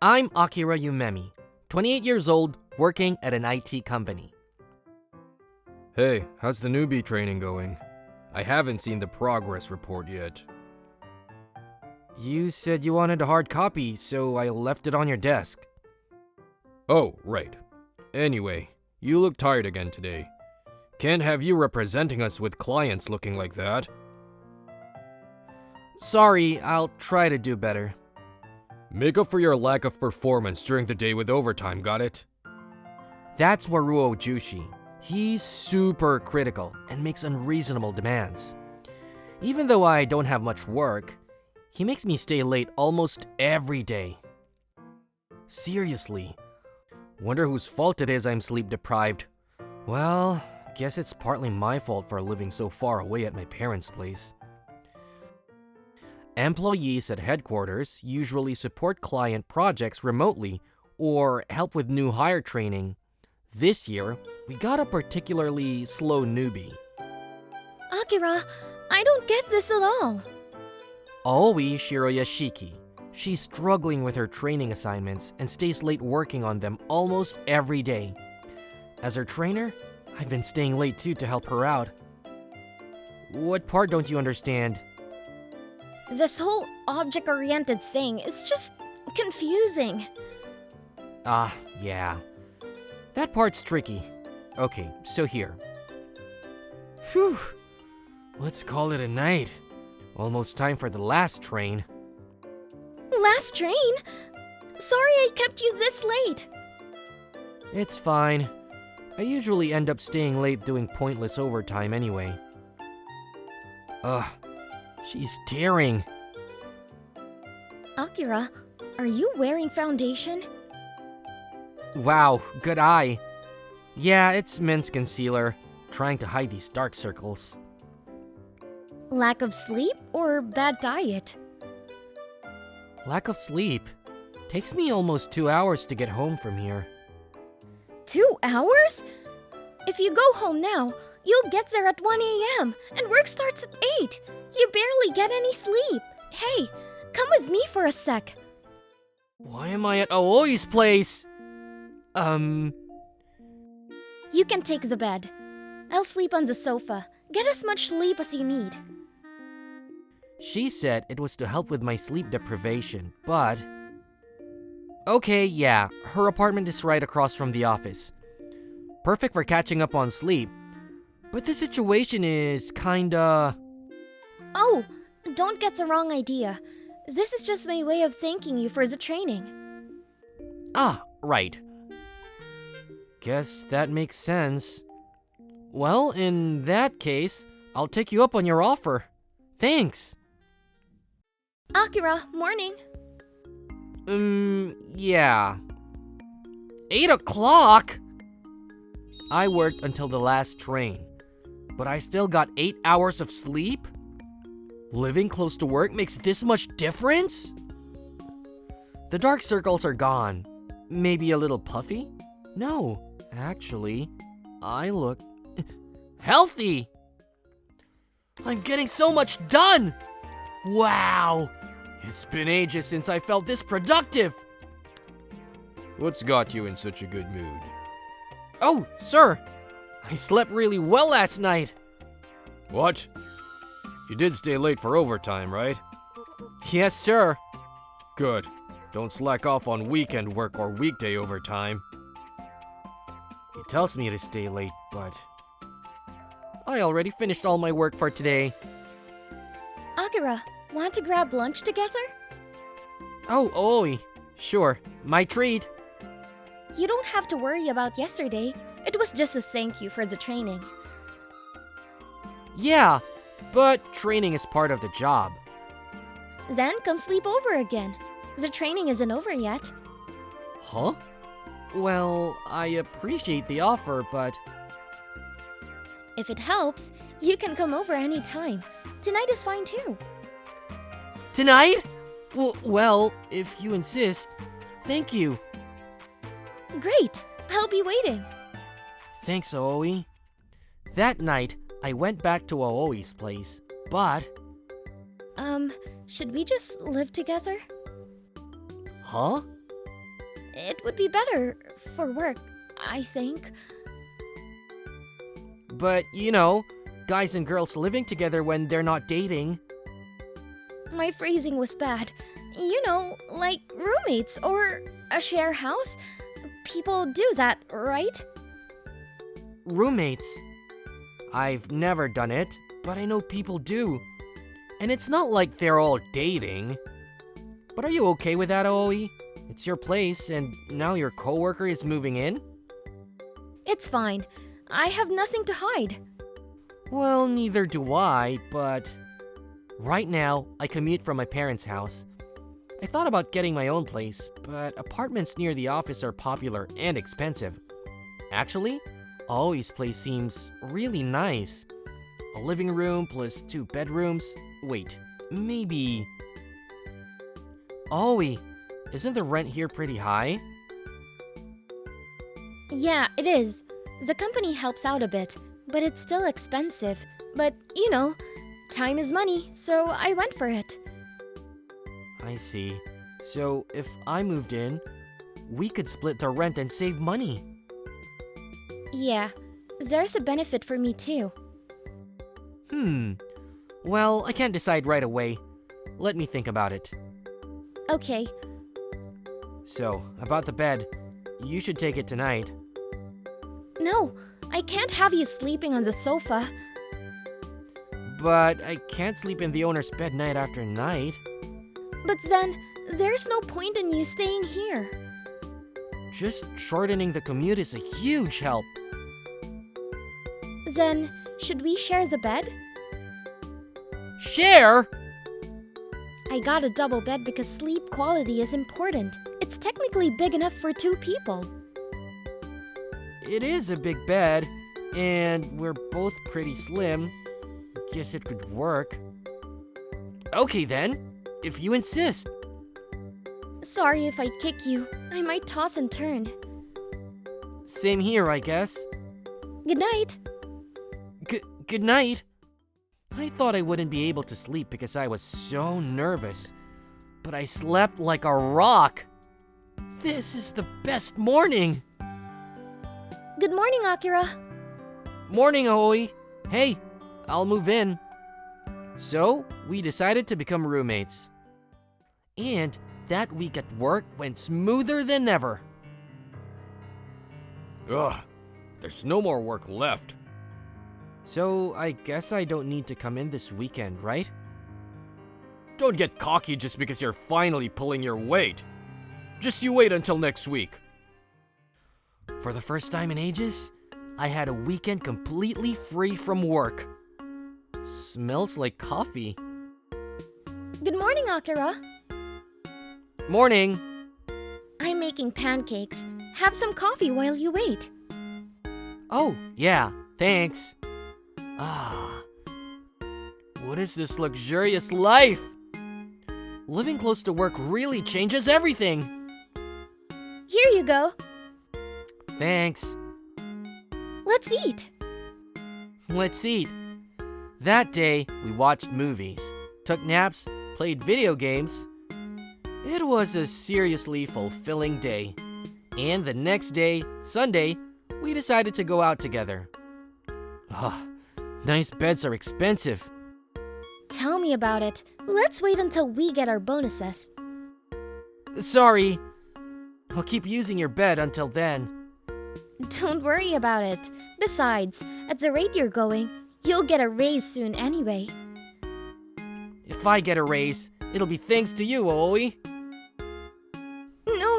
I'm Akira Yumemi, 28 years old, working at an IT company. Hey, how's the newbie training going? I haven't seen the progress report yet. You said you wanted a hard copy, so I left it on your desk. Oh, right. Anyway, you look tired again today. Can't have you representing us with clients looking like that. Sorry, I'll try to do better. Make up for your lack of performance during the day with overtime, got it? That's Waruo Jushi. He's super critical and makes unreasonable demands. Even though I don't have much work, he makes me stay late almost every day. Seriously, wonder whose fault it is I'm sleep deprived. Well, guess it's partly my fault for living so far away at my parents' place. Employees at headquarters usually support client projects remotely or help with new hire training. This year, we got a particularly slow newbie. Akira, I don't get this at all. Aoi Shiroyashiki. She's struggling with her training assignments and stays late working on them almost every day. As her trainer, I've been staying late too to help her out. What part don't you understand? This whole object-oriented thing is just confusing. Yeah. That part's tricky. Okay, so here. Phew. Let's call it a night. Almost time for the last train. Last train? Sorry I kept you this late. It's fine. I usually end up staying late doing pointless overtime anyway. She's tearing. Akira, are you wearing foundation? Wow, good eye. Yeah, it's men's concealer, trying to hide these dark circles. Lack of sleep or bad diet? Lack of sleep. Takes me almost 2 hours to get home from here. 2 hours? If you go home now, you'll get there at 1 a.m. and work starts at 8. You barely get any sleep. Hey, come with me for a sec. Why am I at Aoi's place? You can take the bed. I'll sleep on the sofa. Get as much sleep as you need. She said it was to help with my sleep deprivation, but... Okay, yeah, her apartment is right across from the office. Perfect for catching up on sleep. But the situation is kinda... Oh, don't get the wrong idea. This is just my way of thanking you for the training. Ah, right. Guess that makes sense. Well, in that case, I'll take you up on your offer. Thanks. Akira, morning. Yeah. 8 o'clock? I worked until the last train, but I still got 8 hours of sleep? Living close to work makes this much difference? The dark circles are gone. Maybe a little puffy? No, actually, I look healthy! I'm getting so much done! Wow! It's been ages since I felt this productive! What's got you in such a good mood? Oh, sir! I slept really well last night! What? You did stay late for overtime, right? Yes, sir. Good. Don't slack off on weekend work or weekday overtime. He tells me to stay late, but... I already finished all my work for today. Akira, want to grab lunch together? Oh, Oi. Sure, my treat. You don't have to worry about yesterday. It was just a thank you for the training. Yeah, but training is part of the job. Then come sleep over again. The training isn't over yet. Huh? Well, I appreciate the offer, but... If it helps, you can come over anytime. Tonight is fine too. Tonight? Well, if you insist. Thank you. Great! I'll be waiting. Thanks, Aoi. That night, I went back to Aoi's place, but... Should we just live together? Huh? It would be better for work, I think. But, guys and girls living together when they're not dating. My phrasing was bad. Like roommates or a share house. People do that, right? Roommates. I've never done it, but I know people do. And it's not like they're all dating. But are you okay with that, Aoi? It's your place, and now your coworker is moving in? It's fine. I have nothing to hide. Well, neither do I, but right now, I commute from my parents' house. I thought about getting my own place, but apartments near the office are popular and expensive. Actually, Aoi's place seems really nice. A living room plus 2 bedrooms. Wait, maybe... Aoi, isn't the rent here pretty high? Yeah, it is. The company helps out a bit, but it's still expensive. But, time is money, so I went for it. I see. So, if I moved in, we could split the rent and save money. Yeah, there's a benefit for me too. Well, I can't decide right away. Let me think about it. Okay. So, about the bed, you should take it tonight. No, I can't have you sleeping on the sofa. But I can't sleep in the owner's bed night after night. But then, there's no point in you staying here. Just shortening the commute is a huge help. Then, should we share the bed? Share? I got a double bed because sleep quality is important. It's technically big enough for 2 people. It is a big bed, and we're both pretty slim. Guess it could work. Okay then, if you insist. Sorry if I kick you. I might toss and turn. Same here, I guess. Good night. Good night. I thought I wouldn't be able to sleep because I was so nervous, but I slept like a rock. This is the best morning. Good morning, Akira. Morning, Aoi. Hey, I'll move in. So, we decided to become roommates. And that week at work went smoother than ever. Ugh, there's no more work left. So, I guess I don't need to come in this weekend, right? Don't get cocky just because you're finally pulling your weight. Just you wait until next week. For the first time in ages, I had a weekend completely free from work. Smells like coffee. Good morning, Akira. Morning. I'm making pancakes. Have some coffee while you wait. Oh, yeah, thanks. Ah, what is this luxurious life? Living close to work really changes everything. Here you go. Thanks. Let's eat. Let's eat. That day, we watched movies, took naps, played video games. It was a seriously fulfilling day. And the next day, Sunday, we decided to go out together. Nice beds are expensive. Tell me about it. Let's wait until we get our bonuses. Sorry. I'll keep using your bed until then. Don't worry about it. Besides, at the rate you're going, you'll get a raise soon anyway. If I get a raise, it'll be thanks to you, Aoi.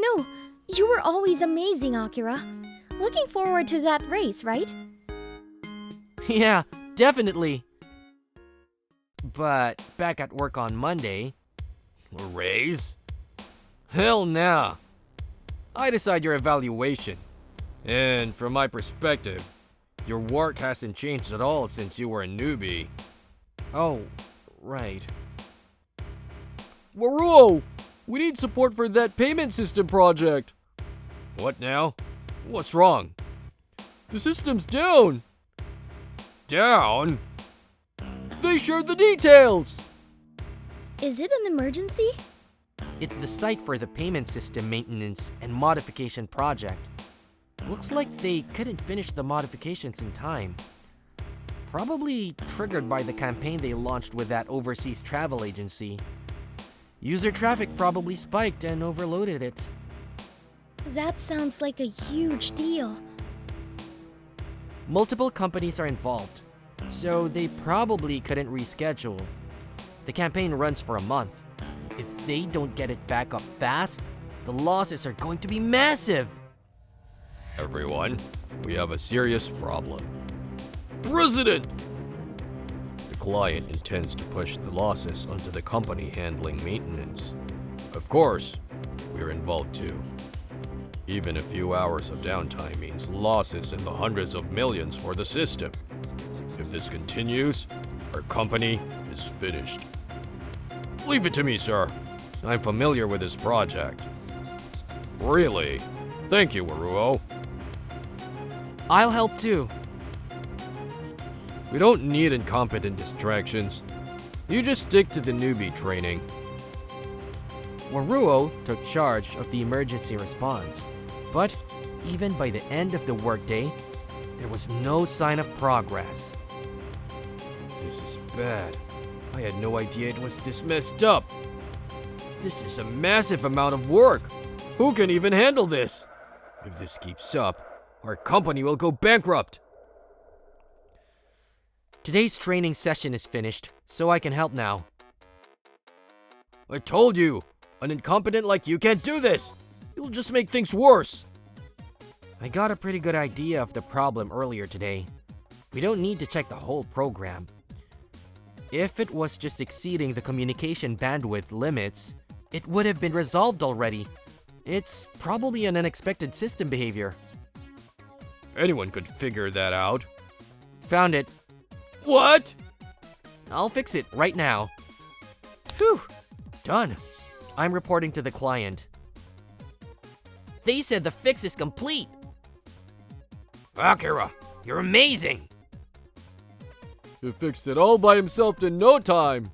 No. You were always amazing, Akira. Looking forward to that raise, right? Yeah, definitely. But back at work on Monday... A raise? Hell nah. I decide your evaluation. And from my perspective, your work hasn't changed at all since you were a newbie. Oh, right. Whoa! We need support for that payment system project. What now? What's wrong? The system's down. Down? They shared the details! Is it an emergency? It's the site for the payment system maintenance and modification project. Looks like they couldn't finish the modifications in time. Probably triggered by the campaign they launched with that overseas travel agency. User traffic probably spiked and overloaded it. That sounds like a huge deal. Multiple companies are involved, so they probably couldn't reschedule. The campaign runs for a month. If they don't get it back up fast, the losses are going to be massive. Everyone, we have a serious problem. President! The client intends to push the losses onto the company handling maintenance. Of course, we're involved too. Even a few hours of downtime means losses in the hundreds of millions for the system. If this continues, our company is finished. Leave it to me, sir. I'm familiar with this project. Really? Thank you, Waruo. I'll help too. We don't need incompetent distractions. You just stick to the newbie training. Waruo took charge of the emergency response, but even by the end of the workday, there was no sign of progress. This is bad. I had no idea it was this messed up. This is a massive amount of work. Who can even handle this? If this keeps up, our company will go bankrupt. Today's training session is finished, so I can help now. I told you, an incompetent like you can't do this. You'll just make things worse. I got a pretty good idea of the problem earlier today. We don't need to check the whole program. If it was just exceeding the communication bandwidth limits, it would have been resolved already. It's probably an unexpected system behavior. Anyone could figure that out. Found it. What? I'll fix it right now. Whew! Done. I'm reporting to the client. They said the fix is complete. Akira, you're amazing. He fixed it all by himself in no time.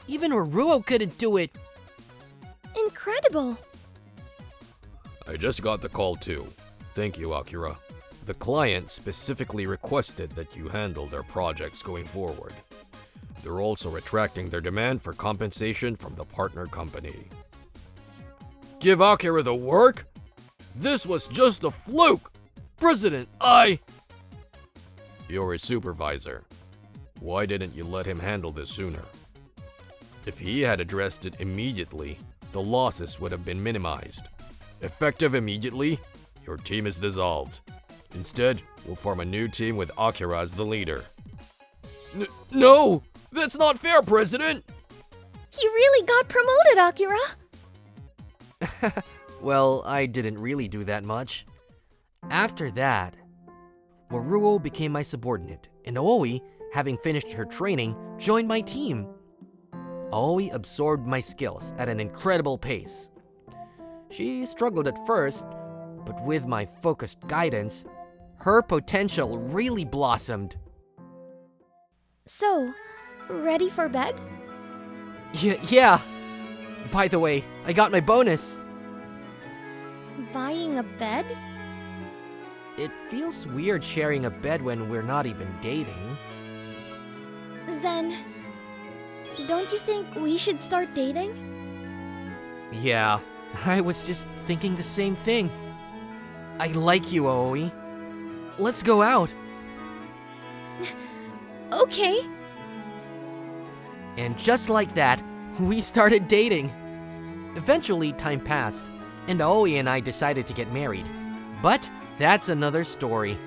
Even Waruo couldn't do it. Incredible! I just got the call too. Thank you, Akira. The client specifically requested that you handle their projects going forward. They're also retracting their demand for compensation from the partner company. Give Akira the work? This was just a fluke! President, You're his supervisor. Why didn't you let him handle this sooner? If he had addressed it immediately, the losses would have been minimized. Effective immediately, your team is dissolved. Instead, we'll form a new team with Akira as the leader. No! That's not fair, President! You really got promoted, Akira! Well, I didn't really do that much. After that, Waruo became my subordinate, and Aoi, having finished her training, joined my team. Aoi absorbed my skills at an incredible pace. She struggled at first, but with my focused guidance, her potential really blossomed. So, ready for bed? Yeah. By the way, I got my bonus. Buying a bed? It feels weird sharing a bed when we're not even dating. Then, don't you think we should start dating? Yeah, I was just thinking the same thing. I like you, Aoi. Let's go out. Okay. And just like that, we started dating. Eventually, time passed, and Aoi and I decided to get married. But that's another story.